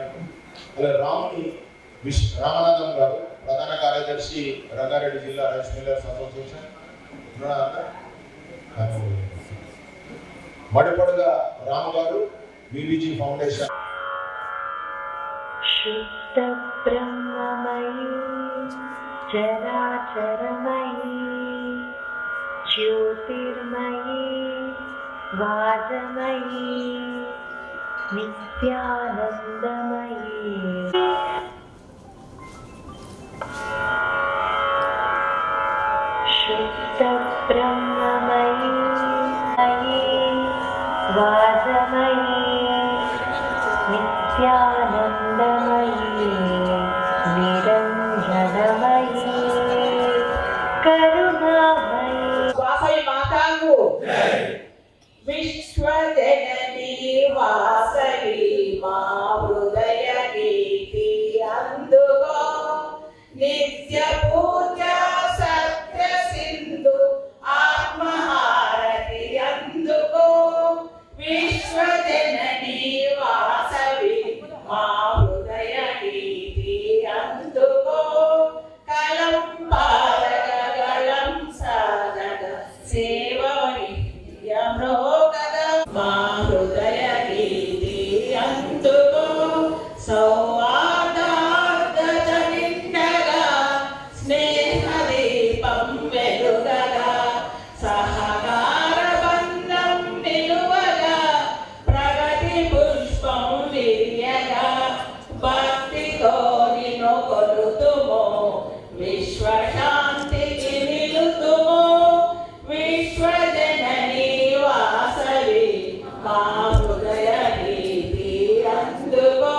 గారికి, అలా రామనాథం గారు ప్రధాన కార్యదర్శి రంగారెడ్డి జిల్లా రైస్ మిల్లర్స్ అసోసియేషన్, మడిపడుగా రాము గారు విబిజీ ఫౌండేషన్. శుద్ధ బ్రహ్మమయీ చరాచరమయీ జ్యోతిర్మయీ వాజమయీ నిత్యానందమయీ శుద్ధ బ్రహ్మమయీ వాజమయీ నిత్యానందమయీ నిరంజనమయీ కరుణామయీ. వాసవి మాతాకు విశ్వజననీ వాసవి మా హృదయ గీతి అందుకో నిత్య పూజ సత్య సింధు ఆత్మహారతి అందుకో విశ్వజననీ వాసవి మా హృదయ గీతి అందుకో కలం పారగ గళం సాగగ సేవని యమ్రోగగ మా హృదయ గీతి అందుకో సౌవాదార్గత నిండగా స్నేహ దీపం వెలుగగా సహకార బంధం నిలువగా ప్రగతి పుష్పం విరియగా భక్తితో నిన్ను కొలుతుమో విశ్వశాంతికి నిలుతుమో విశ్వజననీ వాసవి మా హృదయ గీతి అందుకో.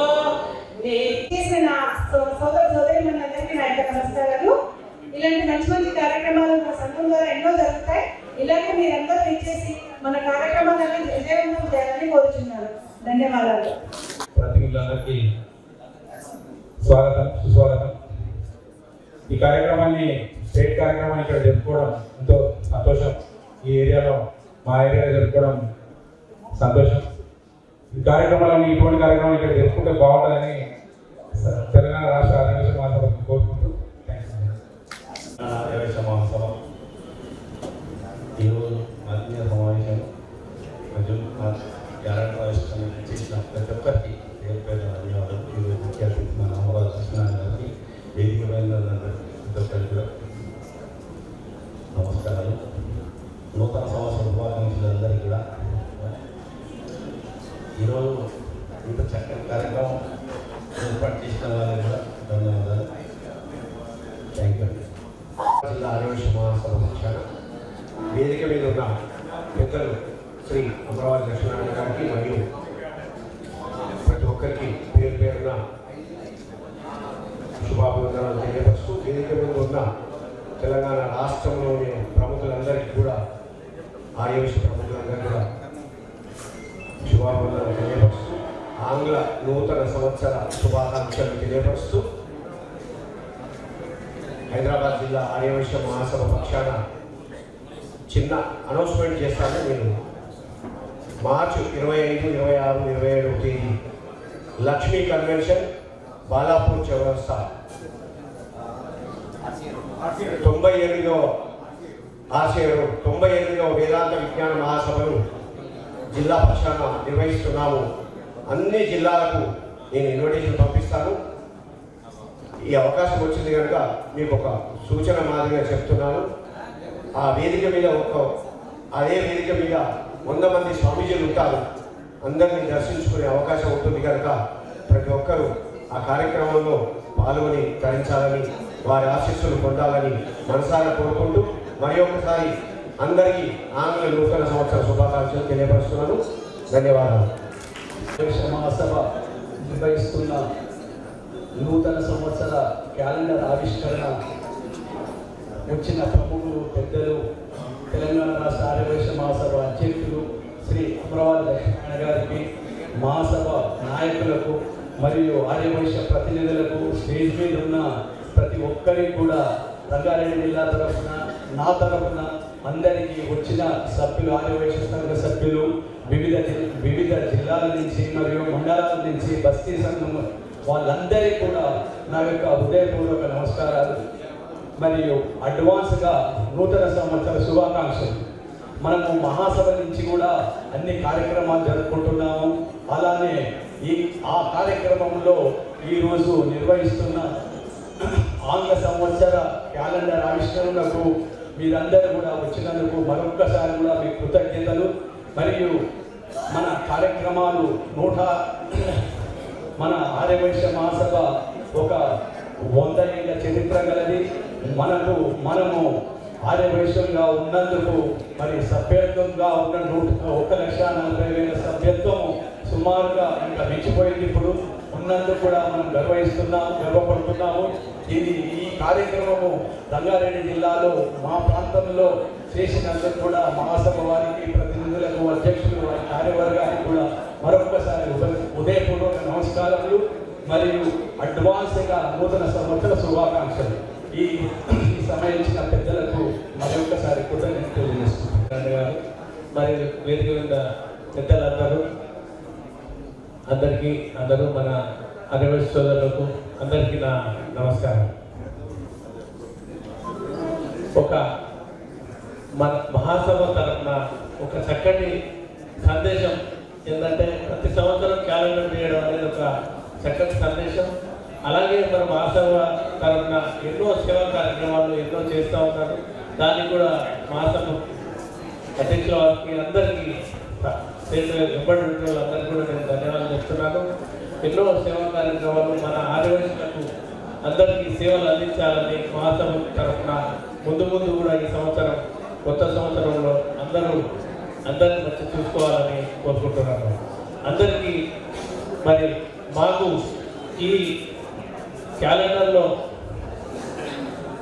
సోదర సోదరిమణులందరికీ నా యొక్క నమస్కారాలు. ఇలాంటి మంచి మంచి కార్యక్రమాలు మన సంఘం ద్వారా ఎన్నో జరుగుతాయి. ఇలాగే మీరందరూ ఇచ్చేసి మన కార్యక్రమాలన్నీ విజయవంతం చేయాలని కోరుచున్నారు. ధన్యవాదాలు. ప్రతినిధులందరికీ స్వాగతం, సుస్వాగతం. ఈ కార్యక్రమాన్ని స్టేట్ కార్యక్రమాన్ని ఇక్కడ జరుపుకోవడం ఎంతో సంతోషం. ఈ ఏరియాలో మా ఏరియాలో జరుపుకోవడం సంతోషం. ఈ కార్యక్రమాలను ఇటువంటి కార్యక్రమాలు ఇక్కడ జరుపుకుంటే బాగుంటుందని తెలంగాణ రాష్ట్ర ఆదివాసీ మహాసభకు కోరుకుంటూ ఆదివాసీ మహాసభ ఈరోజు ఆత్మీయ సమావేశం కొంచెం గ్యారెంటీ రాష్ట్రాన్ని చేసిన ప్రతి ఒక్కరికి పేరు పేరు ధన్యవాదాలు. ఈరోజు ముఖ్య అతిథి మన అమరావతి కృష్ణారాయణ గారికి, వేదిక పైన ప్రతి ఒక్కరికి కూడా నమస్కారాలు. నూతన సంవత్సర శుభాకాంక్షలందరికీ కూడా ఈరోజు ఇంత చక్కని కార్యక్రమం ఏర్పాటు చేసిన వారికి కూడా ధన్యవాదాలు. Thank you. జిల్లా ఆదివాసీ మహాసభ పక్షాన వేదిక మీద ఉన్న పెద్దలు శ్రీ అమరావతి లక్ష్మీనారాయణ గారికి మరియు ప్రతి ఒక్కరికి పేరు పేరున శుభాభివందనాలు తెలియపరుస్తూ, వేదిక మీద ఉన్న తెలంగాణ రాష్ట్రంలోని ప్రముఖులందరికీ కూడా, ఆదివాసీ ప్రముఖులందరికీ కూడా శుభాభివందనాలు తెలియపరుస్తూ, ఆంగ్ల నూతన సంవత్సర శుభాకాంక్షలు తెలియపరుస్తూ, హైదరాబాద్ జిల్లా ఆదివాసీ మహాసభ పక్షాన చిన్న అనౌన్స్మెంట్ చేస్తాను. నేను మార్చి 25, 26, 27 తేదీ లక్ష్మీ కన్వెన్షన్ బాలాపూర్ చౌరస్తా 98వ వేదాంత విజ్ఞాన మహాసభను జిల్లా పక్షాన నిర్వహిస్తున్నాము. అన్ని జిల్లాలకు నేను ఇన్విటేషన్ పంపిస్తాను. ఈ అవకాశం వచ్చింది కనుక మీకు ఒక సూచన మాదిరిగా చెప్తున్నాను. అదే వేదిక మీద 100 మంది స్వామీజీలు ఉంటారు. అందరినీ దర్శించుకునే అవకాశం ఉంటుంది కనుక ప్రతి ఒక్కరూ ఆ కార్యక్రమంలో పాల్గొని తరించాలని, వారి ఆశీస్సులు పొందాలని మనసారా కోరుకుంటూ మరి ఒకసారి అందరికీ ఆంగ్ల నూతన సంవత్సర శుభాకాంక్షలు తెలియపరుస్తున్నాను. ధన్యవాదాలు. మహాసభ నిర్వహిస్తున్న నూతన సంవత్సర క్యాలెండర్ ఆవిష్కరణ వచ్చిన ప్రముఖులు, పెద్దలు, తెలంగాణ రాష్ట్ర ఆదివాసీ మహాసభ అధ్యక్షులు శ్రీ అమరావతి లక్ష్మీనారాయణ గారికి, మహాసభ నాయకులకు మరియు ఆదివాసీ ప్రతినిధులకు, స్టేజ్ మీద ఉన్న ప్రతి ఒక్కరికి కూడా రంగారెడ్డి జిల్లా తరఫున, నా తరఫున అందరికీ, వచ్చిన సభ్యులు, ఆదివాసీ సంఘ సభ్యులు, వివిధ జిల్లాల నుంచి మరియు మండలాల నుంచి బస్తీ సంఘం వాళ్ళందరికీ కూడా నా యొక్క హృదయపూర్వక నమస్కారాలు మరియు అడ్వాన్స్గా నూతన సంవత్సర శుభాకాంక్షలు. మనము మహాసభ నుంచి కూడా అన్ని కార్యక్రమాలు జరుపుకుంటున్నాము. అలానే ఆ కార్యక్రమంలో ఈరోజు నిర్వహిస్తున్న ఆంగ్ల సంవత్సర క్యాలెండర్ ఆవిష్కరణకు మీరందరూ కూడా వచ్చినందుకు మరొక్కసారి కూడా మీ కృతజ్ఞతలు. మరియు మన కార్యక్రమాలు మన ఆర్యవైశ్య మహాసభ ఒక 100 ఏళ్ల చరిత్ర గలది. మనము ఆర్యవైశ్యంగా ఉన్నందుకు మరి సభ్యత్వంగా ఉన్న 1,40,000 సభ్యత్వము సుమారుగా ఇంకా మించిపోయింది. ఇప్పుడు ఉన్నందుకు కూడా మనం గర్వపడుతున్నాము. ఈ కార్యక్రమము రంగారెడ్డి జిల్లాలో మా ప్రాంతంలో చేసినందుకు కూడా మహాసభ వారికి, ప్రతినిధులకు, అధ్యక్షులు, వారి కార్యవర్గానికి కూడా మరొక్కసారి ఉదయపూర్వక నమస్కారములు మరియు అడ్వాన్స్గా నూతన సంవత్సర శుభాకాంక్షలు. ఈ సమయం ఇచ్చిన పెద్దలకు మరొక్కసారి కృతజ్ఞతలు తెలియజేస్తున్నాను. మరియు వేదిక మీద పెద్దలందరూ అందరూ మన ఆర్యవైశ్య సోదరులకు అందరికీ నా నమస్కారం. మన మహాసభ తరఫున ఒక చక్కటి సందేశం ఏంటంటే ప్రతి సంవత్సరం క్యాలెండర్ చేయడం అనేది ఒక చక్కటి సందేశం. అలాగే మన మహాసభ తరఫున ఎన్నో సేవా కార్యక్రమాలు ఎన్నో చేస్తూ ఉంటారు. దానికి కూడా మహాసభ అధ్యక్షుల వారికి అందరికీ అందరికీ కూడా నేను ధన్యవాదాలు చెప్తున్నాను. ఎన్నో సేవా కార్యక్రమాలు మన ఆర్యవైశ్యులకు అందరికీ సేవలు అందించాలని మహాసభ తరఫున ముందు కూడా ఈ సంవత్సరం కొత్త సంవత్సరంలో అందరిని మంచి చూసుకోవాలని కోరుకుంటున్నాను. అందరికీ మరి మాకు ఈ క్యాలెండర్లో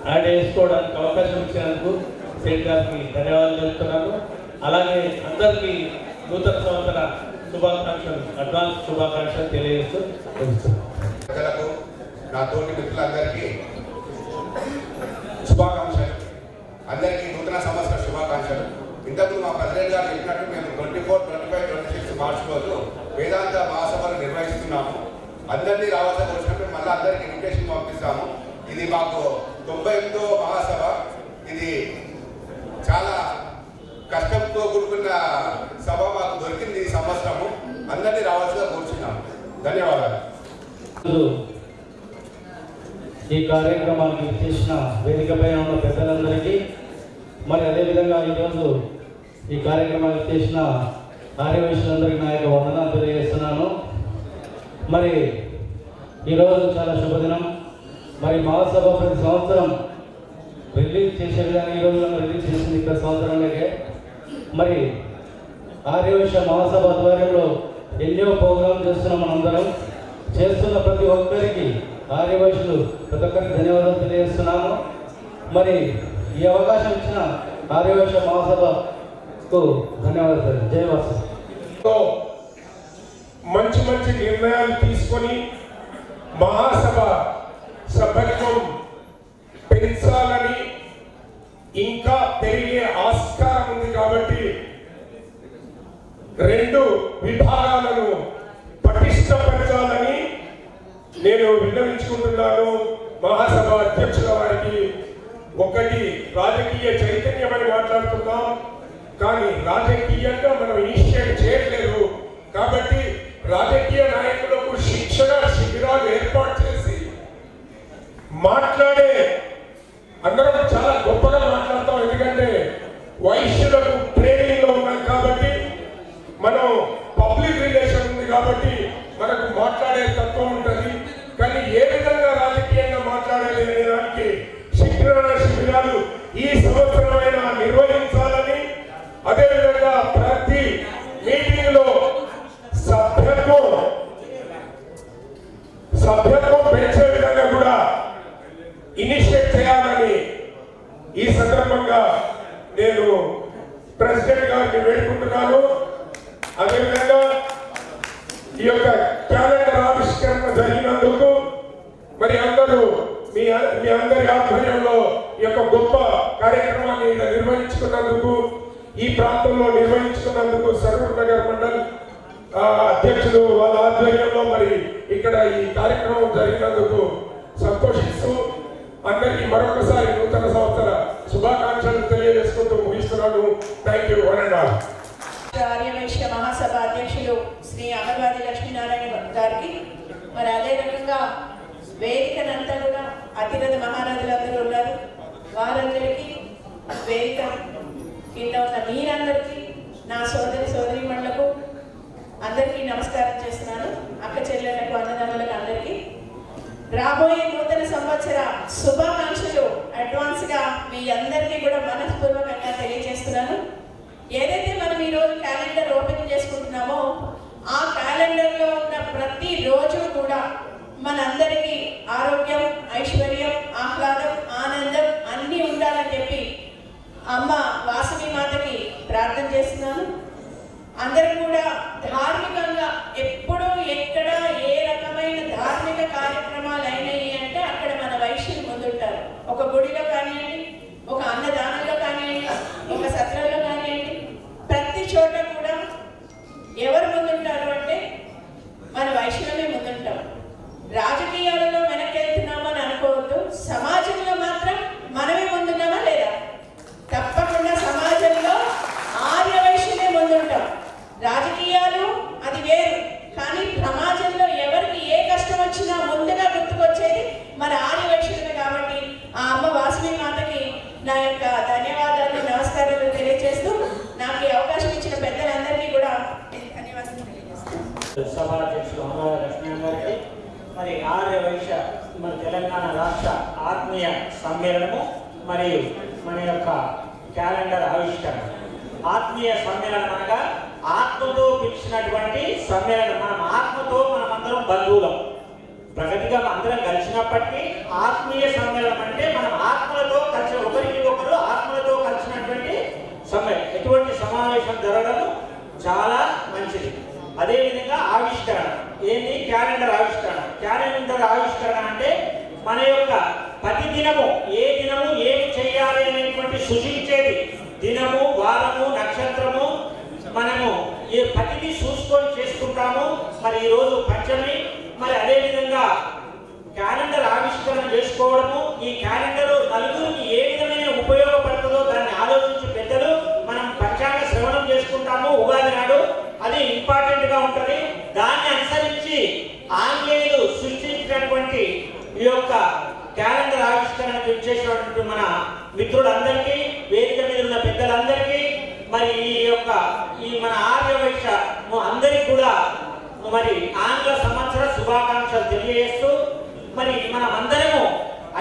యాడ్ చేసుకోవడానికి అవకాశం ఇచ్చినందుకు సేట్ గారికి ధన్యవాదాలు చెప్తున్నాను. అలాగే అందరికీ నూతన సంవత్సర శుభాకాంక్షలు, అడ్వాన్స్ శుభాకాంక్షలు తెలియజేస్తూ ప్రజలకు, నా తోటి మిత్రులందరికీ శుభాకాంక్షలు. అందరికీ నూతన సంవత్సర శుభాకాంక్షలు. ఇంతకు మా ప్రెసిడెంట్ గారు చెప్పినట్టు మేము 24, 25, 26 మార్చి రోజు వేదాంత మహాసభలు నిర్వహిస్తున్నాము. అందరినీ రావాల్సిన వచ్చినప్పుడు మళ్ళీ అందరికీ ఇన్విటేషన్ పంపిస్తాము. ఇది మాకు 98వ మహాసభ. ఇది చాలా కష్టంతో కూడుకున్న సభ మాకు దొరికింది ఈ సంవత్సరము. అందరినీ రావాల్సిందిగా కోరుచున్నాము. ధన్యవాదాలు. ఈ కార్యక్రమానికి చేసిన వేదికపై ఉన్న పెద్దలందరికీ, మరి అదేవిధంగా ఈరోజు ఈ కార్యక్రమానికి చేసిన ఆర్యవైశ్యులందరికీ నా యొక్క వందనాలు తెలియజేస్తున్నాను. మరి ఈరోజు చాలా శుభదినం. మరి మహాసభ ప్రతి సంవత్సరం రిలీజ్ చేసే విధంగా ఈరోజు రిలీజ్ చేసింది ఇక్కడ సంవత్సరంలోకే. మరి ఆర్యవైశ్య మహాసభ ఆధ్వర్యంలో ఎన్నో ప్రోగ్రాం చేస్తున్నాం. మనందరం చేస్తున్న ప్రతి ఒక్కరికి ఆర్యవైశ్యులు ప్రతి ఒక్కరికి ధన్యవాదాలు తెలియజేస్తున్నాము. మరి ఈ అవకాశం ఇచ్చిన ఆర్యవైశ్య మహాసభకు ధన్యవాదాలు. జై వాసు. మంచి నిర్ణయాలు తీసుకొని మహాసభ సభ్యత్వం పెంచాలని, ఇంకా పెరిగే ఆస్కారం ఉంది కాబట్టి 2 విభాగాలను పటిష్టపరచాలని నేను విన్నవించుకుంటున్నాను మహాసభ అధ్యక్షుల వారికి. ఒకటి, రాజకీయ చైతన్యం అని మాట్లాడుతున్నాం, కానీ రాజకీయంగా మనం ఇనిషియేట్ చేయట్లేదు. కాబట్టి రాజకీయ నాయకులకు శిక్షణ శిబిరాలు ఏర్పాటు చేసి మాట్లాడే, అందరం చాలా గొప్పగా మాట్లాడతాం. ఎందుకంటే వైశ్యులకు ట్రైనింగ్ లో ఉన్నాం కాబట్టి, మనం పబ్లిక్ రిలేషన్ ఉంది కాబట్టి మనకు మాట్లాడే తత్వం ఉంటుంది. కానీ ఏ విధంగా రాజకీయంగా మాట్లాడాలి అనే దానికి శిక్షణ శిబిరాలు ఈ సంవత్సరమైనా నిర్వహించాలని, అదేవిధంగా ప్రతి మీటింగ్ లో సభ్యత్వం పెంచే విధంగా కూడా ఇనిషియేట్ చేయాలని ఈ సందర్భంగా నేను ప్రెసిడెంట్ గారిని వేడుకుంటున్నాను. అదేవిధంగా ఈ యొక్క క్యాలెండర్ ఆవిష్కరణ జరిగినందుకు మరి అందరూ మీ అందరి ఆధ్వర్యంలో ఈ యొక్క గొప్ప కార్యక్రమాన్ని నిర్వహించుకున్నందుకు ఈ ప్రాంతంలో నిర్వహించుకున్నందుకు సరూర్ నగర్ మండల్ అధ్యక్షులు వాళ్ళ ఆధ్వర్యంలో మరి ఇక్కడ ఈ కార్యక్రమం జరిగినందుకు సంతోషిస్తూ అందరికీ మరొకసారి నూతన సంవత్సర శుభాకాంక్షలు తెలియజేసుకుంటూ ముగిస్తున్నాను. Thank you. ఆర్యవైశ్య మహాసభ అధ్యక్షులు శ్రీ అమర్వాది లక్ష్మీనారాయణ గారికి మరి అదే రకంగా వేదికనంతా కూడా అతిరథ మహారాజులందరూ ఉన్నారు. వారందరికీ వేదిక కింద ఉన్న మీరందరికీ నా సోదరీమణులకు అందరికీ నమస్కారం చేస్తున్నాను. అక్క చెల్లెళ్లకు అన్నదమ్ములకు అందరికీ రాబోయే నూతన సంవత్సర శుభాకాంక్షలు అడ్వాన్స్గా మీ అందరికీ కూడా మనస్పూర్వకంగా తెలియజేస్తున్నాను. ఏదైతే మనం ఈరోజు క్యాలెండర్ ఓపెన్ చేసుకుంటున్నామో ఆ క్యాలెండర్లో ఉన్న ప్రతి రోజు కూడా మనందరికీ ఆరోగ్యం, ఐశ్వర్యం, ఆహ్లాదం, ఆనందం అన్నీ ఉండాలని చెప్పి అమ్మ వాసవి మాతకి ప్రార్థన చేస్తున్నాను. అందరూ కూడా ధార్మికంగా ఎప్పుడు ఎక్కడ ఏ రకమైన ధార్మిక కార్యక్రమాలు అయినాయి అంటే అక్కడ మన వైశ్యులు ముందుంటారు. ఒక గుడిలో కానివ్వండి, ఒక అన్నదానంలో కానివ్వండి, ఒక సత్రంలో కానివ్వండి, ప్రతి చోట కూడా ఎవరు ముందుంటారు అంటే మన వైశ్యులమే ముందుంటాం. రాజకీయాలలో వెనక్కి వెళ్తున్నామని అనుకోవద్దు, సమాజంలో మాత్రం మనమే ముందున్నామా లేదా? తప్పకుండా సమాజంలో ఆర్యవైశ్యులే ముందుంటాం. రాజకీయాలు అది వేరు, కానీ సమాజంలో ఎవరికి ఏ కష్టం వచ్చినా ముందుగా గుర్తుకొచ్చేది మన ఆర్యవైశ్యులమే. కాబట్టి ఆ అమ్మ వాసవి మాతకి నా యొక్క ధన్యవాదాలు, నమస్కారాలు తెలియజేస్తూ నాకు ఈ అవకాశం ఇచ్చిన పెద్దలందరికీ కూడా ధన్యవాదాలు తెలియజేస్తాను. సభాధ్యక్షులు అమర్వాది లక్ష్మీ గారికి మరి ఆర్యవైశ్య మన తెలంగాణ రాష్ట్ర ఆత్మీయ సమ్మేళనము మరియు మన యొక్క క్యాలెండర్ ఆవిష్కరణ. ఆత్మీయ సమ్మేళనం అనగా ఆత్మతో పిలిచినటువంటి సమ్మేళనం. మనం ఆత్మతో మనమందరం బంధువులం, ప్రగతిగా అందరం కలిసినప్పటికీ ఆత్మీయ సమ్మేళనం అంటే మనం ఆత్మలతో కలిసి ఒకరికి ఒకరు ఆత్మలతో కలిసినటువంటి సమ్మేళనం. ఎటువంటి సమావేశం జరగడం చాలా మంచిది. అదేవిధంగా ఆవిష్కరణ ఏంటి? క్యాలెండర్ ఆవిష్కరణ. క్యాలెండర్ ఆవిష్కరణ అంటే మన యొక్క ప్రతి దినము ఏ దినము ఏమి చేయాలి అనేటువంటి సూచించేది. దినము, వారము, నక్షత్రము మనము ఏ ప్రతిదీ చూసుకొని చేసుకుంటాము. మరి ఈరోజు పంచమి. మరి అదేవిధంగా క్యాలెండర్ ఆవిష్కరణ చేసుకోవడము, ఈ క్యాలెండర్ నలుగురికి ఏ విధమైన ఉపయోగపడుతుందో దాన్ని ఆలోచించి పెద్దలు మనం పంచాంగ శ్రవణం చేసుకుంటాము ఉగాది నాడు. అది ఇంపార్టెంట్ గా ఉంటుంది. దాన్ని అనుసరించి ఆంగ్లేయులు సృష్టించినటువంటి ఈ యొక్క క్యాలెండర్ ఆవిష్కరణ చేసినటువంటి మన మిత్రులందరికీ, వేదిక మీద ఉన్న పెద్దలందరికీ, మరి ఈ మన ఆర్యవైశ్య అందరికీ కూడా మరి ఆంగ్ల సంవత్సర శుభాకాంక్షలు తెలియజేస్తూ మరి మనం అందరము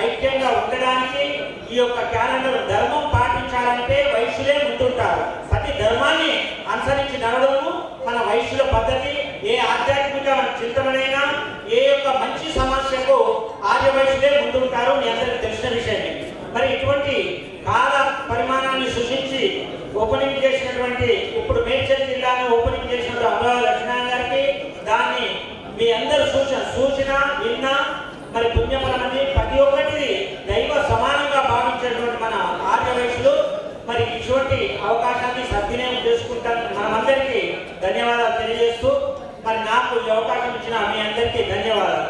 ఐక్యంగా ఉండడానికి ఈ యొక్క క్యాలెండర్ ధర్మం పాటించాలంటే వైశ్యులే ముందుంటారు. ప్రతి ధర్మాన్ని అనుసరించి నడవడము మన వైశ్యుల పద్ధతి. ఏ ఆధ్యాత్మిక చింతనైనా ఏ యొక్క మంచి సమస్యకు ఆర్యవైశ్యులే ముందుంటారు. మీ అందరికీ తెలిసిన విషయమే. మరి ఇటువంటి కాల పరిమాణాన్ని సృష్టించి ఓపెనింగ్ చేసినటువంటి ఇప్పుడు మేడ్చల్ జిల్లాను ఓపెనింగ్ చేసినటువంటి అమర్వాది లక్ష్మీనారాయణ గారికి దాన్ని మీ అందరు సూచన విన్నా మరి పుణ్యఫలమని ప్రతి ఒక్కటి దైవ సమానంగా భావించేటువంటి మన ఆర్యవైశ్యులు మరి ఇటువంటి అవకాశాన్ని సద్వినియోగం చేసుకుంటాను. మనమందరికీ ధన్యవాదాలు తెలియజేస్తూ మరి నాకు ఈ అవకాశం ఇచ్చిన మీ అందరికీ ధన్యవాదాలు.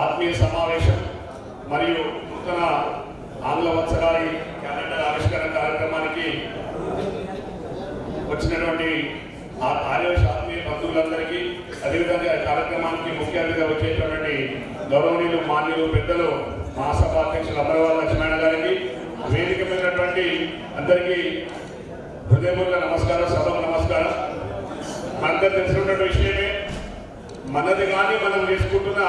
ఆత్మీయ సమావేశం మరియు నూతన ఆంగ్ల వత్సరాది క్యాలెండర్ ఆవిష్కరణ కార్యక్రమానికి వచ్చినటువంటి ఆర్యవైశ్య ఆత్మీయ బంధువులందరికీ, అదేవిధంగా కార్యక్రమానికి ముఖ్య అతిథిగా వచ్చేటటువంటి గౌరవనీయులు, మాన్యులు, పెద్దలు మహాసభ అధ్యక్షులు అమర్వాది లక్ష్మీనారాయణ గారికి, వేదిక మీదటువంటి అందరికీ హృదయపూర్వక నమస్కారం, సభకు నమస్కారం. మనందరూ తెలిసినటువంటి విషయమే, మనది కానీ మనం చేసుకుంటున్న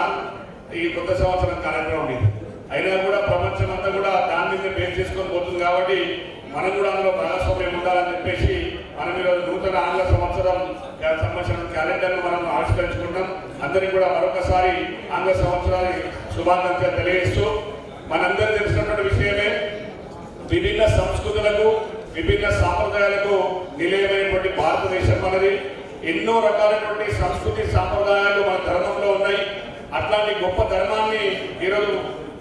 ఈ కొత్త సంవత్సరం కార్యక్రమం ఇది. అయినా కూడా ప్రపంచం అంతా కూడా దాని మీద బేస్ చేసుకొని పోతుంది. కాబట్టి మనం కూడా అందులో భాగస్వామ్యం ఉండాలని చెప్పేసి మనం ఈరోజు నూతన ఆంగ్ల సంవత్సరం క్యాలెండర్ను మనం ఆవిష్కరించుకుంటాం. అందరికీ కూడా మరొకసారి ఆంగ్ల సంవత్సరాన్ని శుభాకాంక్షలు తెలియజేస్తూ, మనందరూ తెలిసినటువంటి విషయమే, విభిన్న సంస్కృతులకు, విభిన్న సాంప్రదాయాలకు నిలయమైనటువంటి భారతదేశం మనది. ఎన్నో రకాలైనటువంటి సంస్కృతి సాంప్రదాయాలు మన ధర్మంలో ఉన్నాయి. అట్లాంటి గొప్ప ధర్మాన్ని ఈరోజు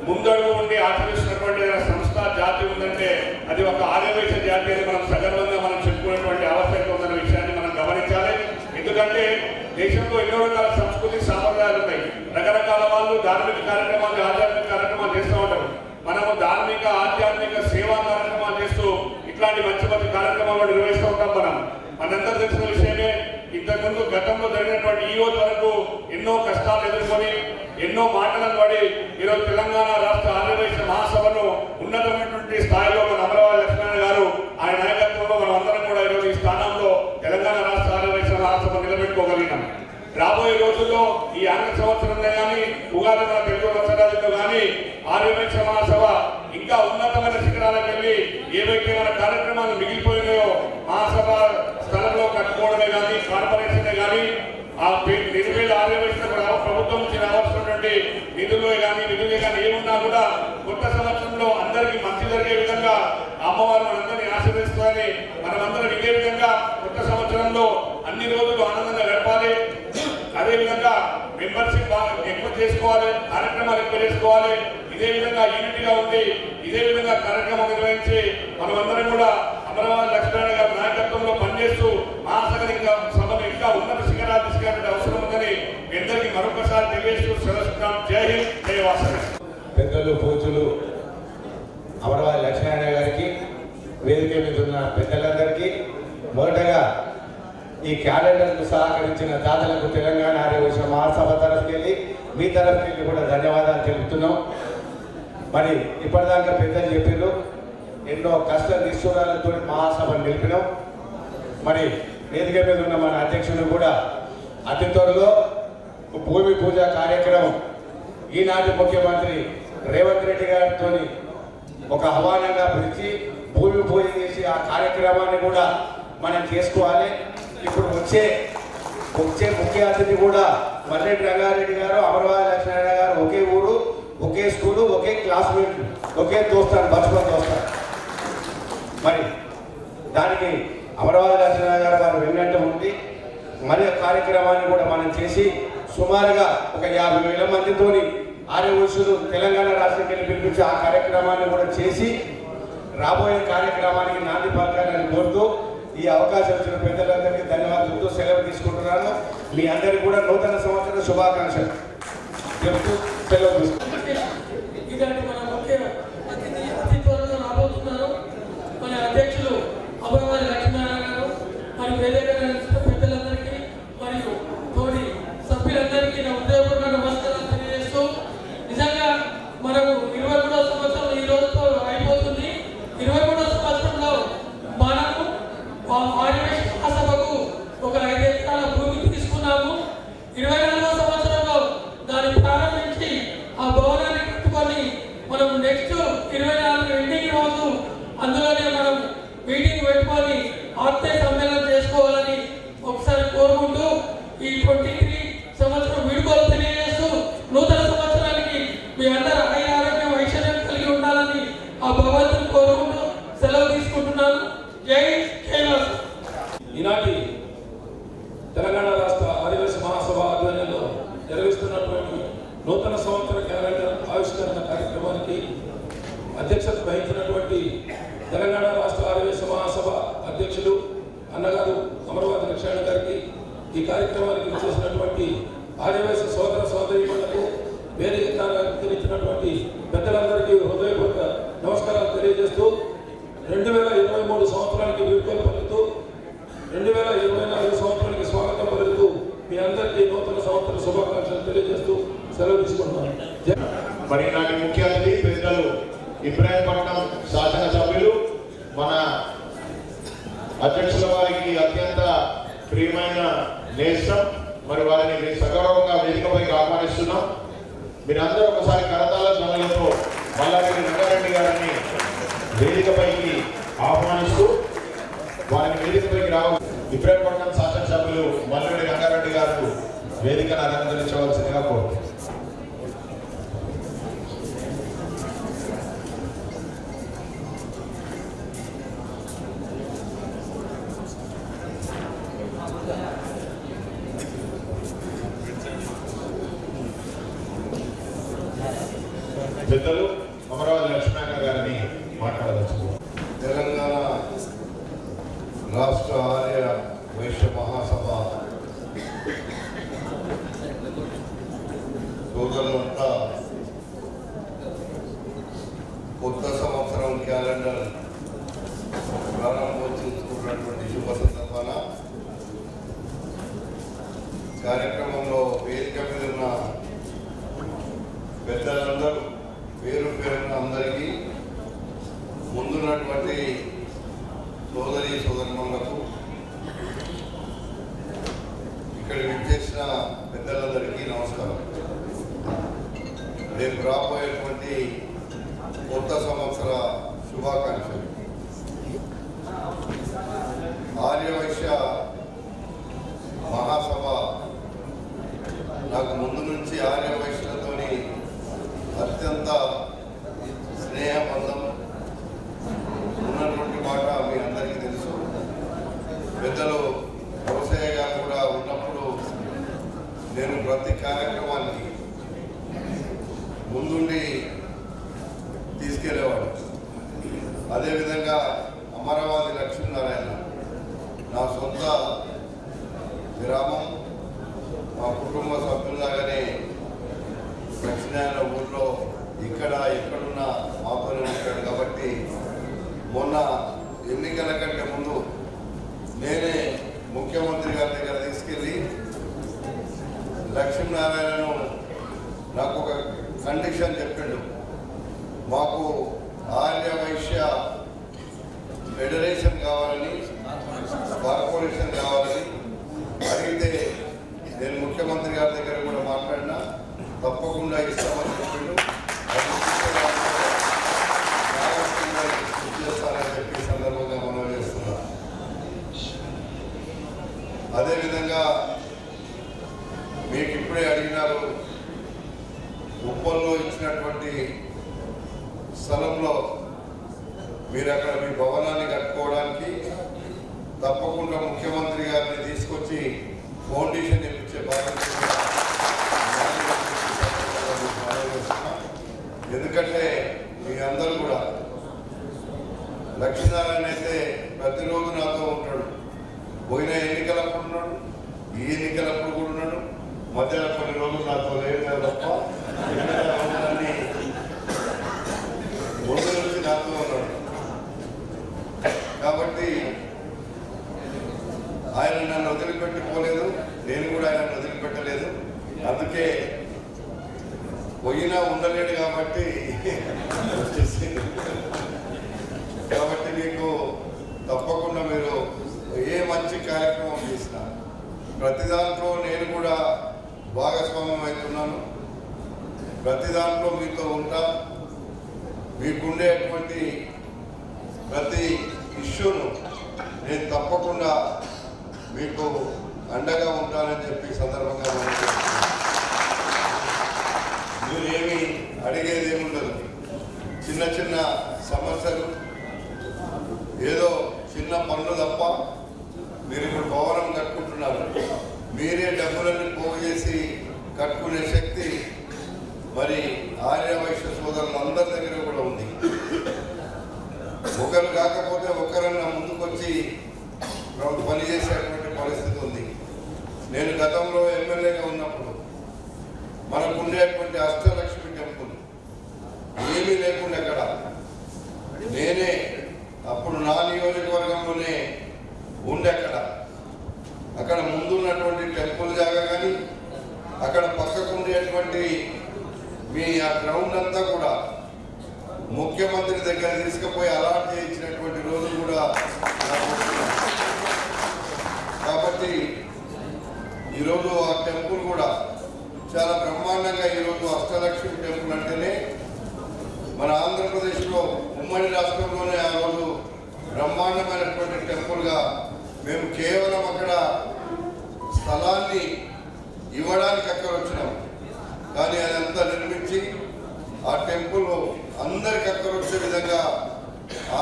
ముందడుగు ఉండి ఆచరిస్తున్నటువంటి సంస్థ, జాతి ఉందంటే అది ఒక ఆర్యవైశ్య జాతి అని మనం సగర్వంగా మనం చెప్పుకుంటాం. దేశంలో ఎన్నో రకాల సంస్కృతి సాంప్రదాయాలు ఉన్నాయి. రకరకాల వాళ్ళు ధార్మిక కార్యక్రమాలు, ఆధ్యాత్మిక కార్యక్రమాలు చేస్తూ ఉంటారు. మనము ధార్మిక, ఆధ్యాత్మిక, సేవా కార్యక్రమాలు చేస్తూ ఇట్లాంటి మంచి మంచి కార్యక్రమాలు నిర్వహిస్తూ ఉంటాం. మనందరూ తెలిసిన విషయమే. ఇంతకుముందు గతంలో జరిగినటువంటి ఈ రోజు వరకు ఎన్నో కష్టాలు ఎదుర్కొని ఎన్నో మాటలను పడి ఈరోజు తెలంగాణ రాష్ట్ర ఆర్యవైశ్య మహాసభను ఉన్నతమైనటువంటి స్థాయిలో మన అమరవాది లక్ష్మీనారాయణ గారు ఆయన నాయకత్వంలో మనం అందరం కూడా ఈరోజు ఈ స్థానంలో తెలంగాణ రాష్ట్ర ఆర్యవైశ్య మహాసభ నిలబెట్టుకోగలిగినాం. రాబోయే రోజుల్లో ఈ ఆంగ్ల సంవత్సరంలో కానీ ఉగాది మన తెలుగు సంవత్సరాలతో కానీ ఆర్యవైశ్య మహాసభ ఇంకా ఉన్నతమైన శిఖరాలకు వెళ్ళి ఏవైతే మన కార్యక్రమాలు మిగిలిపోయినాయో మహాసభ స్థలంలో కట్టుకోవడమే కానీ కార్పొరేషనే కానీ ఆ నిరుపేద ఆర్యవైశ్యులకు ప్రభుత్వం నుంచి రావాల్సినటువంటి నిధులే కానీ ఏమున్నా కూడా కొత్త సంవత్సరంలో అందరికీ మంచి జరిగే విధంగా అమ్మవారు మనందరినీ ఆశీర్వదిస్తారని మనమందరం ఇదే విధంగా కొత్త సంవత్సరంలో అన్ని రోజులు ఆనందంగా గడపాలి. అదేవిధంగా మెంబర్షిప్ ఎక్కువ చేసుకోవాలి, కార్యక్రమాలు ఎక్కువ చేసుకోవాలి. ఇదే విధంగా యూనిట్గా ఉండి ఇదే విధంగా కార్యక్రమం నిర్వహించి మనమందరం కూడా అమరవాది లక్ష్మీనారాయణ గారి నాయకత్వంలో పనిచేస్తూ సభను ఇంకా ఉన్నత శిఖరాలు తీసుకెళ్లే అవసరం ఉందని అందరికీ మరొకసారి తెలియజేస్తూ సెలవుస్తున్నాం. జై హింద్, జై వాసవి. పెద్దలు, పూజలు అమరవాది లక్ష్మీనారాయణ గారికి, వేదిక మీద ఉన్న పెద్దలందరికీ, మొదటగా ఈ క్యాలెండర్కు సహకరించిన దాతలకు తెలంగాణ ఆర్యవైశ్య మహాసభ తరఫుకెళ్ళి మీ తరఫుకెళ్ళి కూడా ధన్యవాదాలు తెలుపుతున్నాం. మరి ఇప్పటిదాకా పెద్దలు చెప్పారు, ఎన్నో కష్ట నిష్ఠూరాలతో మహాసభను నిలిపినాం. మరి వేదిక మీద ఉన్న మన అధ్యక్షుడు కూడా అతి త్వరలో భూమి పూజ కార్యక్రమం ఈనాటి ముఖ్యమంత్రి రేవంత్ రెడ్డి గారితో ఒక ఆహ్వానంగా పిలిచి భూమి పూజ చేసి ఆ కార్యక్రమాన్ని కూడా మనం చేసుకోవాలి. ఇప్పుడు వచ్చే ముఖ్య అతిథి కూడా మర్రెడ్డి రంగారెడ్డి గారు, అమరవాది లక్ష్మీనారాయణ గారు ఒకే ఊరు, ఒకే స్కూలు, ఒకే క్లాస్మేట్, ఒకే దోస్తాను, బచుకొని దోస్తాను. మరి దానికి అమరవాది లక్ష్మీనారాయణ గారు వారు వెన్నంట ఉండి మరి కార్యక్రమాన్ని కూడా మనం చేసి సుమారుగా ఒక 50,000 మందితోని ఆర్యవైశ్యులు తెలంగాణ రాష్ట్రానికి వెళ్ళి పిలిపించి ఆ కార్యక్రమాన్ని కూడా చేసి రాబోయే కార్యక్రమానికి నాంది పలకాలని కోరుతూ ఈ అవకాశం ఇచ్చిన పెద్దలందరికీ ధన్యవాదాలతో సెలవు తీసుకుంటున్నాను. మీ అందరికీ కూడా నూతన సంవత్సర శుభాకాంక్షలు చెప్తూ సెలవు తీసుకుంటున్నాను. ఇలాంటి మన ముఖ్య అతిథి అతి త్వరలో రాబోతున్నారు మన అధ్యక్షులు అమరవాది లక్ష్మీనారాయణ గారు. మరి వేదిక పెద్దలందరికీ మరియు తోటి సభ్యులందరికీ నా ఉదయపూర్వక నమస్కారాలు తెలియజేస్తూ, నిజంగా మనకు 23వ సంవత్సరం ఈ రోజుతో అయిపోతుంది. 23వ సంవత్సరంలో మనము ఆర్యవైశ్య మహాసభకు ఒక 5 ఎకరాల భూమి తీసుకున్నాము. 24వ సంవత్సరంలో దాన్ని ప్రారంభించి ఆ భవనాన్ని కట్టుకొని మనం నెక్స్ట్ 24 ఎండింగ్ రోజు అందులోనే మనం మీటింగ్ పెట్టుకొని ఆత్మీయ సమ్మేళనం చేసుకోవాలని ఒకసారి కోరుకుంటూ ఈ 23 సంవత్సరం వీడుకోలు తెలియజేస్తూ నూతన సంవత్సరానికి మీ అందరూ ఆరోగ్యం ఐశ్వర్యం కలిగి ఉండాలని ఆ భగవంతుని కోరుకుంటూ సెలవు తీసుకుంటున్నాను. జై జైవాస్. ఈనాటి తెలంగాణ రాష్ట్ర ఆదివాసీ మహాసభ ఆధ్వర్యంలో నిర్వహిస్తున్నటువంటి నూతన సంవత్సర క్యాలెండర్ ఆవిష్కరణ కార్యక్రమానికి అధ్యక్షత వహించినటువంటి తెలంగాణ రాష్ట్ర ఆదివాసీ మహాసభ అధ్యక్షులు అన్నగారు అమరవాది లక్ష్మీనారాయణ గారికి, ఈ కార్యక్రమానికి చేసినటువంటి ఆదివాసీ సోదర సోదరీమణులకు, వేదికనిచ్చినటువంటి పెద్దలందరికీ హృదయపూర్వక నమస్కారాలు తెలియజేస్తూ 2023 సంవత్సరానికి వీడ్కోలు పలుకుతూ 2024 సంవత్సరానికి స్వాగతం పలుకుతూ మీ అందరికీ నూతన సంవత్సర శుభాకాంక్షలు తెలియజేస్తూ సెలవు తీసుకుంటున్నాను. మరి నాటి ముఖ్య అతిథి పెద్దలు ఇబ్రాహీంపట్నం శాసనసభ్యులు, మన అధ్యక్షుల వారికి అత్యంత ప్రియమైన నేస్తం, మరి వారిని సగౌరవంగా వేదికపైకి ఆహ్వానిస్తున్నాం. మీరందరూ ఒకసారి కరతాళ ధ్వనులతో మల్లారెడ్డి రంగారెడ్డి గారిని వేదికపైకి ఆహ్వానిస్తూ వారిని వేదికపైకి రావాలి. ఇబ్రాహీంపట్నం శాసనసభ్యులు మల్లారెడ్డి రంగారెడ్డి గారు వేదికను అలంకరించవలసిందిగా కోరుతున్నాను. పెద్దలు అమరవాది లక్ష్మీనారాయణ గారిని మాట్లాడవచ్చు. తెలంగాణ రాష్ట్ర ఆర్య వైశ్య మహాసభ సోదరులంతా కొత్త సంవత్సరం క్యాలెండర్ ప్రారంభోత్సవించుకున్నటువంటి శుభ సందర్భాన కార్యక్రమంలో వేదిక మీద ఉన్న పెద్దలందరూ పేరు పేరున్న అందరికీ ముందున్నటువంటి సోదరి సోదరులకు ఇక్కడ విచ్చేసిన పెద్దలందరికీ నమస్కారం. రేపు రాబోయేటువంటి కొత్త సంవత్సర శుభాకాంక్షలు. ఆర్యవైశ్య మహాసభ నాకు ముందు నుంచి ఆర్యవైశ్యులతోని అత్యంత స్నేహబంధం ఉన్నటువంటి మాట మీ అందరికీ తెలుసు. పెద్దలు వ్యవసాయ గారు కూడా ఉన్నప్పుడు నేను ప్రతి కార్యక్రమానికి ముందుండి తీసుకెళ్లేవాడు. అదేవిధంగా అమరావతి లక్ష్మీనారాయణ నా సొంత గ్రామం, మా కుటుంబ సభ్యులాగానే లక్ష్మీనారాయణ ఊళ్ళో ఎక్కడున్నా మాతోనే ఉంటాడు. కాబట్టి మొన్న ఎన్నికల కంటే ముందు నేనే ముఖ్యమంత్రి గారి దగ్గర తీసుకెళ్ళి లక్ష్మీనారాయణను నాకు ఒక కండిషన్ చెప్పిండు. మాకు ఆర్యవైశ్య ఫెడరేషన్ కావాలని, కార్పొరేషన్ కావాలని అడిగితే నేను ముఖ్యమంత్రి గారి దగ్గర కూడా మాట్లాడినా తప్పకుండా ఇస్తామని చెప్పిండు. చేస్తానని చెప్పి సందర్భంగా మనం చేస్తున్నాం. అదేవిధంగా మీకు ఇప్పుడే అడిగినారు, ఉప్పల్లో ఇచ్చినటువంటి స్థలంలో మీరు అక్కడ మీ భవనాన్ని కట్టుకోవడానికి తప్పకుండా ముఖ్యమంత్రి గారిని తీసుకొచ్చి ఫౌండేషన్ ఇప్పించే బాధ్యత. ఎందుకంటే మీ అందరూ కూడా లక్ష్మీనారాయణ అయితే ప్రతిరోజు నాతో ఉంటాడు. పోయిన ఎన్నికలప్పుడు ఉన్నాడు, ఈ ఎన్నికలప్పుడు కూడా ఉన్నాడు. మధ్యలో కొన్ని రోజులు నాతో లేదు తప్ప ఎన్నికలన్నీ ముందు నుంచి నాతో ఉన్నాడు. కాబట్టి ఆయన నన్ను వదిలిపెట్టిపోలేదు, నేను కూడా ఆయన వదిలిపెట్టలేదు. అందుకే పోయినా ఉండలేడు కాబట్టి వచ్చేసింది. కాబట్టి మీకు తప్పకుండా మీరు ఏ మంచి కార్యక్రమం చేసినా ప్రతి దాంట్లో నేను కూడా భాగస్వామ్యం అవుతున్నాను. ప్రతి దాంట్లో మీతో ఉంటా. మీకుండేటువంటి ప్రతి ఇష్యూను నేను తప్పకుండా మీకు అండగా ఉంటానని చెప్పి సందర్భంగా మీరు ఏమి అడిగేది ఏముండదు. చిన్న చిన్న సమస్యలు, ఏదో చిన్న పనులు తప్ప మీరు ఇప్పుడు భవనం కట్టుకుంటున్నారు. మీరే డబ్బులన్నీ పోగు చేసి కట్టుకునే శక్తి మరి ఆర్యవైశ్య సోదరులందరి దగ్గర కూడా ఉంది. ఒకరు కాకపోతే ఒకరన్నా ముందుకొచ్చి పనిచేసేటువంటి పరిస్థితి ఉంది. నేను గతంలో ఎమ్మెల్యేగా ఉన్నప్పుడు మనకు ఉండేటువంటి అష్టలక్ష్మి టెంపుల్ ఏమీ లేకుండా అక్కడ నేనే అప్పుడు నా నియోజకవర్గంలోనే ఉండే అక్కడ ముందున్నటువంటి టెంపుల్ జాగా కానీ అక్కడ పక్కకు ఉండేటువంటి మీ ఆ గ్రౌండ్ అంతా కూడా ముఖ్యమంత్రి దగ్గర తీసుకుపోయి అలాట్ చేయించినటువంటి రోజు కూడా. కాబట్టి ఈరోజు ఆ టెంపుల్ కూడా చాలా బ్రహ్మాండంగా ఈరోజు అష్టలక్ష్మి టెంపుల్ అంటేనే మన ఆంధ్రప్రదేశ్లో ఉమ్మడి రాష్ట్రంలోనే ఆ రోజు బ్రహ్మాండమైనటువంటి టెంపుల్గా మేము కేవలం అక్కడ స్థలాన్ని ఇవ్వడానికి అక్కడ వచ్చినాం. కానీ అదంతా నిర్మించి ఆ టెంపుల్ అందరికి అక్కడ వచ్చే విధంగా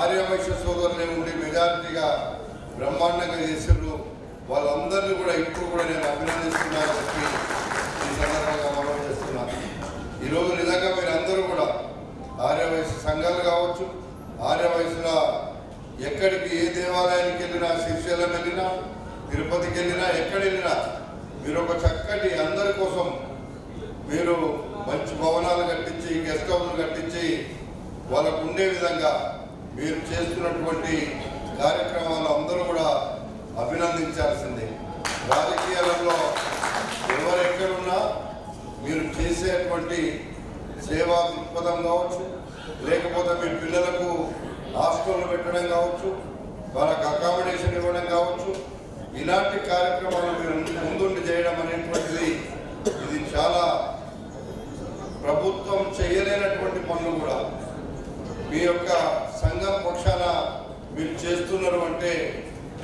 ఆర్యవైశ్య సోదరులే ఉండి మెజారిటీగా బ్రహ్మాండంగా చేసారు. వాళ్ళందరినీ కూడా ఇప్పుడు కూడా నేను అభినందిస్తున్నానని చెప్పి ఈ సందర్భంగా మనం చేస్తున్నాను. ఈరోజు నిజంగా మీరు అందరూ కూడా ఆర్యవైశ్య సంఘాలు కావచ్చు, ఆర్యవైశ్యుల ఎక్కడికి ఏ దేవాలయానికి వెళ్ళినా, శ్రీశైలం వెళ్ళినా, తిరుపతికి వెళ్ళినా, ఎక్కడ వెళ్ళినా మీరు ఒక చక్కటి అందరి కోసం మీరు మంచి భవనాలు కట్టించి గెస్ట్ హౌస్లు కట్టించి వాళ్ళకు ఉండే విధంగా మీరు చేస్తున్నటువంటి కార్యక్రమాలు అందరూ కూడా అభినందించాల్సిందే. రాజకీయాలలో ఎవరెక్కడున్నా మీరు చేసేటువంటి సేవా దృక్పథం కావచ్చు, లేకపోతే మీ పిల్లలకు హాస్టల్లో పెట్టడం కావచ్చు, వాళ్ళకు అకామిడేషన్ ఇవ్వడం కావచ్చు, ఇలాంటి కార్యక్రమాలు మీరు ముందుండి చేయడం అనేటువంటిది ఇది చాలా ప్రభుత్వం చేయలేనటువంటి పనులు కూడా మీ యొక్క సంఘం పక్షాన మీరు చేస్తున్నారు అంటే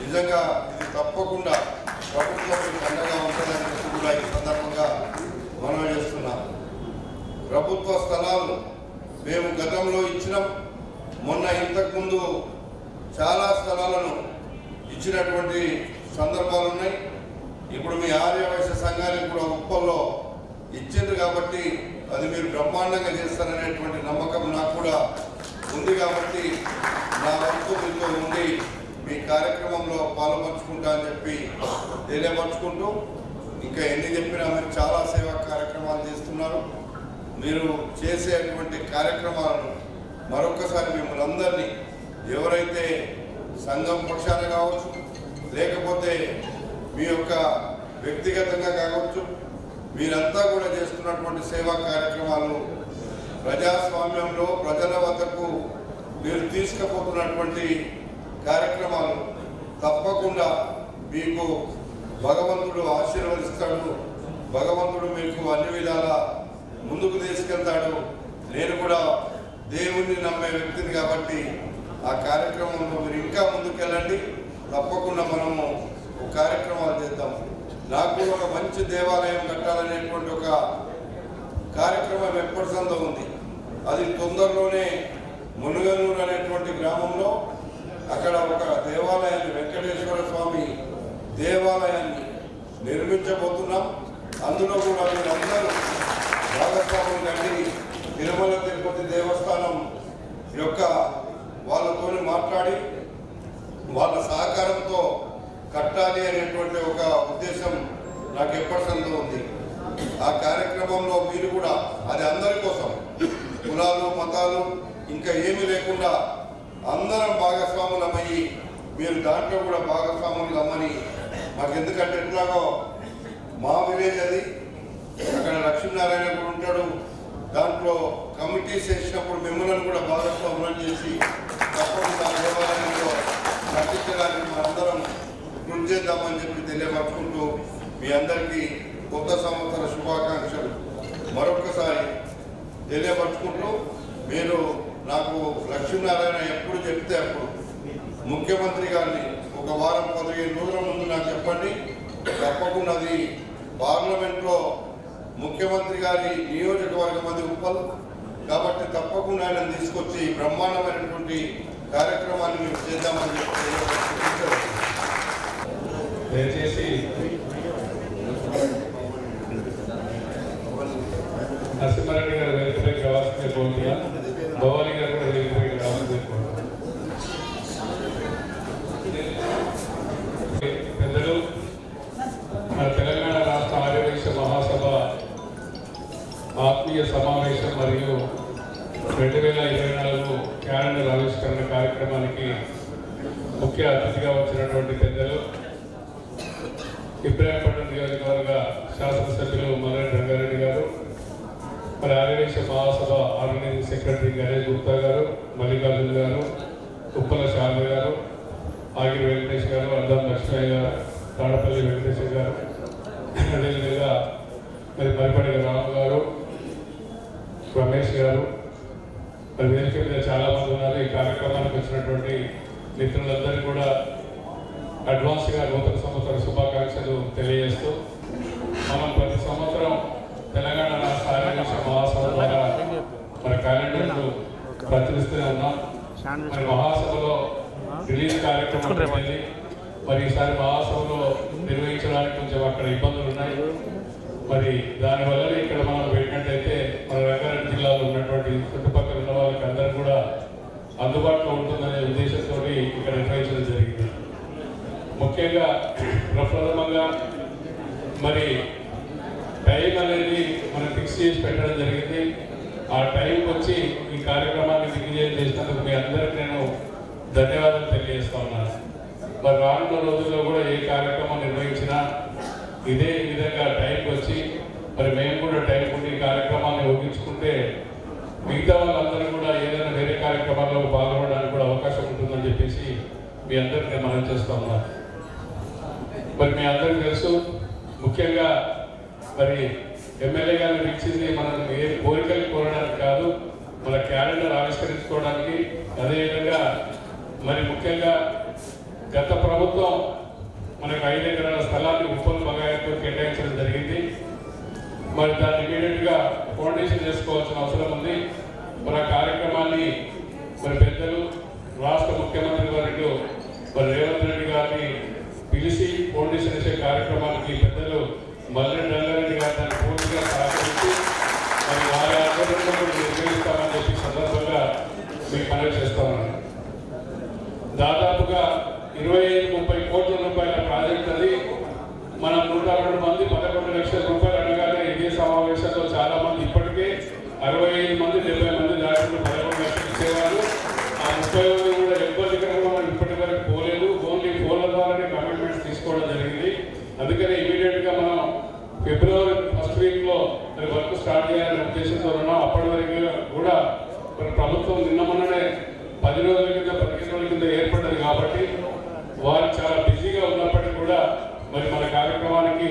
నిజంగా ఇది తప్పకుండా ప్రభుత్వం అండగా ఉంటుందని కూడా ఈ సందర్భంగా మనం చేస్తున్నాం. ప్రభుత్వ స్థలాలు మేము గతంలో ఇచ్చినాం. మొన్న ఇంతకుముందు చాలా స్థలాలను ఇచ్చినటువంటి సందర్భాలు ఉన్నాయి. ఇప్పుడు మీ ఆర్యవైశ్య సంఘానికి కూడా ఉప్పల్లో ఇచ్చింది కాబట్టి అది మీరు బ్రహ్మాండంగా చేస్తారనేటువంటి నమ్మకం నాకు కూడా ఉంది. కాబట్టి నా వంతు మీతో ఉండి మీ కార్యక్రమంలో పాల్పంచుకుంటా అని చెప్పి తెలియపరుచుకుంటూ, ఇంకా ఎన్ని చెప్పినా మీరు చాలా సేవా కార్యక్రమాలు చేస్తున్నారు. మీరు చేసేటువంటి కార్యక్రమాలను మరొకసారి మిమ్మల్ని అందరినీ ఎవరైతే సంఘం పక్షాన కావచ్చు, లేకపోతే మీ యొక్క వ్యక్తిగతంగా కావచ్చు, మీరంతా కూడా చేస్తున్నటువంటి సేవా కార్యక్రమాలు ప్రజాస్వామ్యంలో ప్రజల వద్దకు మీరు తీసుకుపోతున్నటువంటి కార్యక్రమాలు తప్పకుండా మీకు భగవంతుడు ఆశీర్వదిస్తాడు. భగవంతుడు మీకు అన్ని విధాల ముందుకు తీసుకెళ్తాడు. నేను కూడా దేవుణ్ణి నమ్మే వ్యక్తిని కాబట్టి ఆ కార్యక్రమంలో మీరు ఇంకా ముందుకెళ్ళండి. తప్పకుండా మనము ఒక కార్యక్రమాలు చేద్దాం. నాకు కూడా ఒక మంచి దేవాలయం కట్టాలనేటువంటి ఒక కార్యక్రమం ఎప్పటిసందో ఉంది. అది తొందరలోనే మునుగనూరు అనేటువంటి గ్రామంలో అక్కడ ఒక దేవాలయాన్ని, వెంకటేశ్వర స్వామి దేవాలయాన్ని నిర్మించబోతున్నాం. అందులో కూడా మీరందరూ భాగస్వాములు కండి. తిరుమల తిరుపతి దేవస్థానం యొక్క వాళ్ళతో మాట్లాడి వాళ్ళ సహకారంతో కట్టాలి అనేటువంటి ఒక ఉద్దేశం నాకు ఎప్పటిసందో ఉంది. ఆ కార్యక్రమంలో మీరు కూడా అది అందరి కోసం, కులాలు మతాలు ఇంకా ఏమీ లేకుండా అందరం భాగస్వాములమయ్యి మీరు దాంట్లో కూడా భాగస్వాములు అమ్మని మాకు, ఎందుకంటే ఎట్లాగో మా విలేజ్ అది, అక్కడ లక్ష్మీనారాయణ కూడా ఉంటాడు. దాంట్లో కమిటీస్ వేసినప్పుడు మిమ్మల్ని కూడా భాగస్వాములను చేసి తప్పకుండా దేవాలయంలో కట్టించడానికి మనందరం కృషి చేద్దామని చెప్పి తెలియపరుచుకుంటూ మీ అందరికీ కొత్త సంవత్సర శుభాకాంక్షలు మరొకసారి తెలియపరుచుకుంటూ, మీరు నాకు లక్ష్మీనారాయణ ఎప్పుడు చెప్తే అప్పుడు ముఖ్యమంత్రి గారిని ఒక వారం 15 రోజుల ముందు నాకు చెప్పండి. తప్పకుండా అది పార్లమెంట్లో ముఖ్యమంత్రి గారి నియోజకవర్గం అది ఉప్పల్ కాబట్టి తప్పకుండా ఆయన తీసుకొచ్చి బ్రహ్మాండమైనటువంటి కార్యక్రమాన్ని మేము చేద్దామని చెప్పి దయచేసి నరసింహారెడ్డి గారు వేదికపైకి రావాల్సిందే కోరుతున్నా. భవానీ గారు కూడా వేదికపైకి రావాల్సిందే కోరుతున్నా. పెద్దలు, మన తెలంగాణ రాష్ట్ర ఆర్యవైశ్య మహాసభ ఆత్మీయ సమావేశం మరియు 2024 క్యాలెండర్ ఆవిష్కరణ కార్యక్రమానికి ముఖ్య అతిథిగా వచ్చినటువంటి పెద్దలు ఇబ్రాహీంపట్నం నియోజకవర్గ శాసనసభ్యులు మర్రెడ్డి రంగారెడ్డి గారు, మరి ఆర్యవైశ్య మహాసభ ఆర్గనైజింగ్ సెక్రటరీ గణేష్ గుప్తా గారు, మల్లికార్జున గారు, ఉప్పల శారద గారు, ఆగిరి వెంకటేష్ గారు, అద్దం లక్ష్మయ్య గారు, తాడపల్లి వెంకటేశ్వర గారు, అదేవిధంగా మరి మరిపడి రాము గారు, రమేష్ గారు, మరి వేదిక మీద చాలామంది ఉన్నారు. ఈ కార్యక్రమానికి వచ్చినటువంటి మిత్రులందరికీ కూడా అడ్వాన్స్గా నూతన సంవత్సర శుభాకాంక్షలు తెలియజేస్తూ, మనం ప్రతి సంవత్సరం తెలంగాణ రాష్ట్ర ఆర్యవైశ్య మహాసభ ద్వారా మన క్యాలెండర్ను ప్రచురిస్తూనే ఉన్నాం. మరి మహాసభలో రిలీజ్ కార్యక్రమం పెట్టింది. మరి ఈసారి మహాసభలో నిర్వహించడానికి కొంచెం అక్కడ ఇబ్బందులు ఉన్నాయి. మరి దానివల్ల ఇక్కడ మనం పెట్టినట్టయితే మన రంగారెడ్డి జిల్లాలో ఉన్నటువంటి చుట్టుపక్కల ఉన్న వాళ్ళకి అందరూ కూడా అందుబాటులో ఉంటుందనే ఉద్దేశంతో ఇక్కడ నిర్వహించడం జరిగింది. ముఖ్యంగా ప్రప్రథమంగా మరి టైం అనేది మనం ఫిక్స్ చేసి పెట్టడం జరిగింది. ఆ టైంకి వచ్చి ఈ కార్యక్రమాన్ని దిగ్విజయం చేసినందుకు మీ అందరికీ నేను ధన్యవాదాలు తెలియజేస్తా ఉన్నాను. మరి రానున్న రోజుల్లో కూడా ఏ కార్యక్రమం నిర్వహించినా ఇదే విధంగా టైంకి వచ్చి మరి మేము కూడా టైం ఉండి ఈ కార్యక్రమాన్ని ముగించుకుంటే మిగతా వాళ్ళందరూ కూడా ఏదైనా వేరే కార్యక్రమాల్లో పాల్గొనడానికి కూడా అవకాశం ఉంటుందని చెప్పేసి మీ అందరికీ నేను మనం చేస్తా ఉన్నాను. మరి మీ అందరికీ తెలుసు, ముఖ్యంగా మరి ఎమ్మెల్యే గారిని ఇచ్చింది మనం ఏ కోరికలు కోరడానికి కాదు, మన క్యాలెండర్ ఆవిష్కరించుకోవడానికి. అదేవిధంగా మరి ముఖ్యంగా గత ప్రభుత్వం మనకు 5 ఎకరాల స్థలాన్ని ఉప్పల్ బగాయతో కేటాయించడం జరిగింది. మరి దాన్ని ఇమీడియట్గా ఫౌండేషన్ చేసుకోవాల్సిన అవసరం ఉంది. మన కార్యక్రమాన్ని మరి పెద్దలు రాష్ట్ర ముఖ్యమంత్రి వర్యులు మరి రేవంత్ రెడ్డి గారిని పిలిచి ఫౌండేషన్ చేసే కార్యక్రమానికి పెద్దలు మల్రెడ్డి రంగారెడ్డి గారు దాన్ని పూర్తిగా సహకరించి మరి వారి ఆధ్వర్యంలో కూడా నిర్వహిస్తామని చెప్పి సందర్భంగా మీకు మనవి చేస్తా ఉన్నాను. దాదాపుగా 25-30 కోట్ల రూపాయల ప్రాజెక్ట్ అది. మనం 102 మంది 11 లక్షల రూపాయలు అనగానే ఇదే సమావేశంలో చాలా మంది ఇప్పటికే 65 మంది 70 మంది దాంట్లో 11 లక్షలు ఇచ్చేవారు. ఆ 30 మంది కూడా ఎవరి దగ్గర మనం ఇప్పటి వరకు పోలేదు. ఓన్లీ ఫోన్ల ద్వారానే కమిట్మెంట్స్ తీసుకోవడం జరిగింది. అందుకనే ఇమీడియట్గా మనం ఫిబ్రవరి ఫస్ట్ వీక్లో వర్క్ స్టార్ట్ చేయాలనే ఉద్దేశంతో ఉన్నాం. అప్పటి వరకు కూడా మన ప్రభుత్వం నిన్న మొన్ననే 10 రోజుల కింద 15 రోజుల కింద ఏర్పడ్డది కాబట్టి వారు చాలా బిజీగా ఉన్నప్పటికీ కూడా మరి మన కార్యక్రమానికి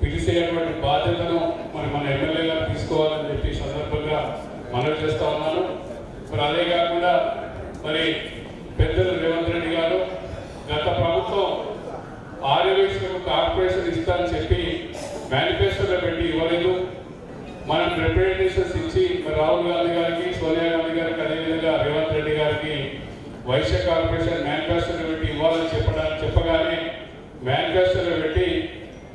పిలిచేటువంటి బాధ్యతను మన ఎమ్మెల్యే గారు తీసుకోవాలని చెప్పి సందర్భంగా మనవి చేస్తా ఉన్నాను. మరి అదే కాకుండా మరి పెద్దలు రేవంత్ రెడ్డి గారు గత ప్రభుత్వం ఆర్యవైశ్యులకు కార్పొరేషన్ ఇస్తానని చెప్పి మేనిఫెస్టోలో పెట్టి ఇవ్వలేదు. మనం రిప్రజెంటేషన్స్ ఇచ్చి మరి రాహుల్ గాంధీ గారికి, సోనియా గాంధీ గారికి, అదేవిధంగా రేవంత్ రెడ్డి గారికి వైశ్య కార్పొరేషన్ మేనిఫెస్టోలో పెట్టి ఇవ్వాలని చెప్పగానే మేనిఫెస్టోలో పెట్టి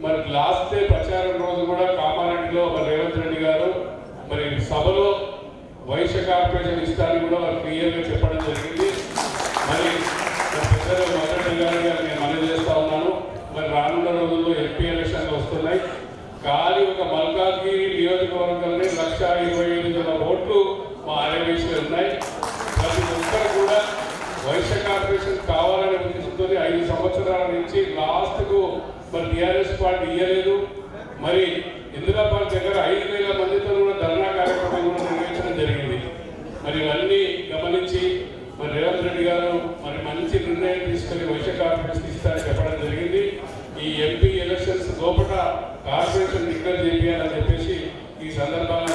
మరి లాస్ట్ డే ప్రచారం రోజు కూడా కామారెడ్డిలో మరి రేవంత్ రెడ్డి గారు మరి సభలో వైశ్య కార్పొరేషన్ ఇస్తారని కూడా వారు క్లియర్గా చెప్పడం జరిగింది. మరి పెద్దలు మల్రెడ్డి గారు నేను మనవి చేస్తా ఉన్నాను. మరి రానున్న రోజుల్లో ఎంపీ ఎలక్షన్లు వస్తున్నాయి. కానీ ఒక మల్కాజ్గిరి నియోజకవర్గంలో 1,25,000 ఓట్లు మా ఆర్యవైశ్యులు ఉన్నాయి. ప్రతి ఒక్కరు కూడా వైశ్య కార్పొరేషన్ కావాలనే ఉద్దేశంతో 5 సంవత్సరాల నుంచి లాస్ట్కు మరి టీఆర్ఎస్ పార్టీ ఇయ్యలేదు. మరి ఇందిరాబాద్ దగ్గర 5,000 మందితో కూడా ధర్నా కార్యక్రమం కూడా నిర్వహించడం జరిగింది. మరి ఇవన్నీ గమనించి మరి రేవంత్ రెడ్డి గారు మరి మంచి నిర్ణయం తీసుకొని వైశ్య కార్పొరేషన్ ఇస్తారని చెప్పడం జరిగింది. ఈ ఎంపీ ఎలక్షన్స్ లోపల కార్పొరేషన్ డిక్లేర్ చేయాలని చెప్పేసి ఈ సందర్భంగా